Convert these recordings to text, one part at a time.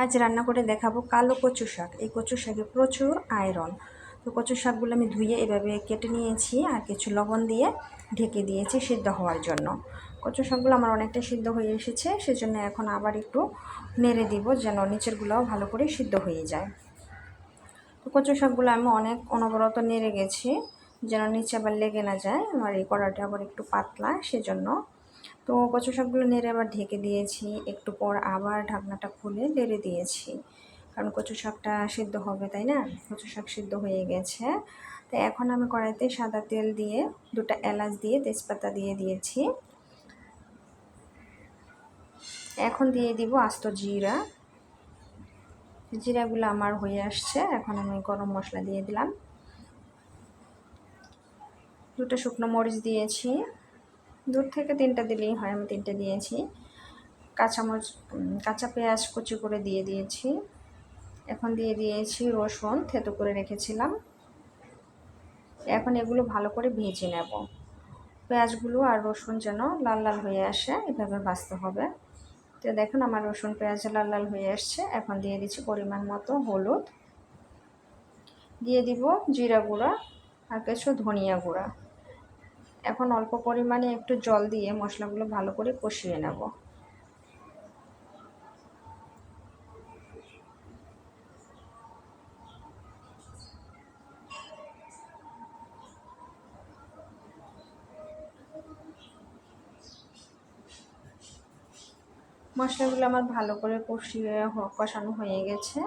আজ রান্না করে দেখাবো কালো কচু শাক। এই কচু শাকে প্রচুর আয়রন। তো কচু শাকগুলো আমি ধুয়ে এভাবে কেটে নিয়েছি আর কিছু লবণ দিয়ে ঢেকে দিয়েছি সিদ্ধ হওয়ার জন্য। কচু শাকগুলো আমার অনেকটা সিদ্ধ হয়ে এসেছে, সেজন্য এখন আবার একটু নেড়ে দিব যেন নিচেরগুলোও ভালো করে সিদ্ধ হয়ে যায়। তো কচু শাকগুলো আমি অনেক অনবরত নেড়ে গেছি যেন নিচে আবার লেগে না যায়। আমার এই কড়াটা আবার একটু পাতলা, সেজন্য। তো কচু শাকগুলো নেড়ে আবার ঢেকে দিয়েছি, একটু পর আবার ঢাকনাটা খুলে নেড়ে দিয়েছি, কারণ কচু শাকটা সিদ্ধ হবে, তাই না? কচু শাক সিদ্ধ হয়ে গেছে। তো এখন আমি কড়াইতে সাদা তেল দিয়ে 2টা এলাচ দিয়ে তেজপাতা দিয়ে দিয়েছি। এখন দিয়ে দিব আস্ত জিরা। জিরাগুলো আমার হয়ে আসছে, এখন আমি গরম মশলা দিয়ে দিলাম। 2টা শুকনো মরিচ দিয়েছি, 2 থেকে 3টা দিলেই হয়, আমি 3টে দিয়েছি। কাঁচা পেঁয়াজ কুচি করে দিয়ে দিয়েছি। এখন দিয়ে দিয়েছি রসুন থেতো করে রেখেছিলাম। এখন এগুলো ভালো করে ভেজে নেব। পেঁয়াজগুলো আর রসুন যেন লাল লাল হয়ে আসে, এভাবে ভাজতে হবে। তো দেখুন আমার রসুন পেঁয়াজ লাল লাল হয়ে আসছে। এখন দিয়ে দিচ্ছি পরিমাণ মতো হলুদ, দিয়ে দিব জিরা গুঁড়া আর কিছু ধনিয়া গুঁড়া। এখন অল্প পরিমাণে একটু জল দিয়ে মশলাগুলো ভালো করে কষিয়ে নেব। মশলাগুলো আমার ভালো করে কষানো হয়ে গেছে।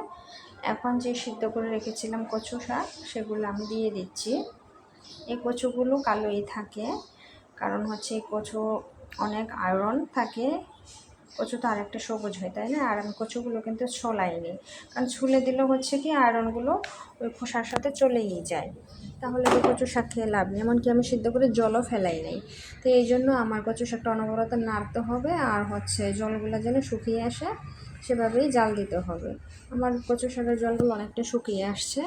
এখন যে সিদ্ধ করে রেখেছিলাম কচু শাক, সেগুলো আমি দিয়ে দিচ্ছি। এই কচুগুলো কালোই থাকে, কারণ হচ্ছে এই কচু অনেক আয়রন থাকে। কচু তো আরেকটা সবুজ হয়, তাই না? আর আমি কচুগুলো কিন্তু ছোলাইনি, কারণ ছুলে দিলে হচ্ছে কি আয়রনগুলো ওই খোসার সাথে চলেই যায়, তাহলে তো কচু শাক খেয়ে লাভ নেই। এমনকি আমি সিদ্ধ করে জলও ফেলাই নেই। তো এই জন্য আমার কচু শাকটা অনবরত নাড়তে হবে, আর হচ্ছে জলগুলো যেন শুকিয়ে আসে সেভাবেই জাল দিতে হবে। আমার কচু শাকের জলগুলো অনেকটা শুকিয়ে আসছে,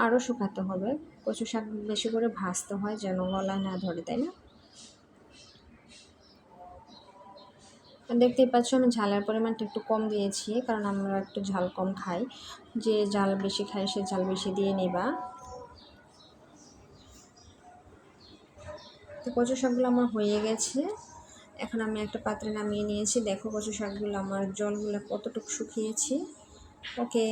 আরও শুকাতে হবে। কচু শাক বেশি করে ভাজতে হয় যেন গলায় না ধরে, তাই না? দেখতেই পাচ্ছ আমি ঝালের পরিমাণটা একটু কম দিয়েছি, কারণ আমরা একটু ঝাল কম খাই। যে ঝাল বেশি খায় সে ঝাল বেশি দিয়ে নিবা। তো কচু শাকগুলো আমার হয়ে গেছে। এখন আমি একটা পাত্রে নামিয়ে নিয়েছি। দেখো কচু শাকগুলো আমার জলগুলো কতটুকু শুকিয়েছি। ওকে।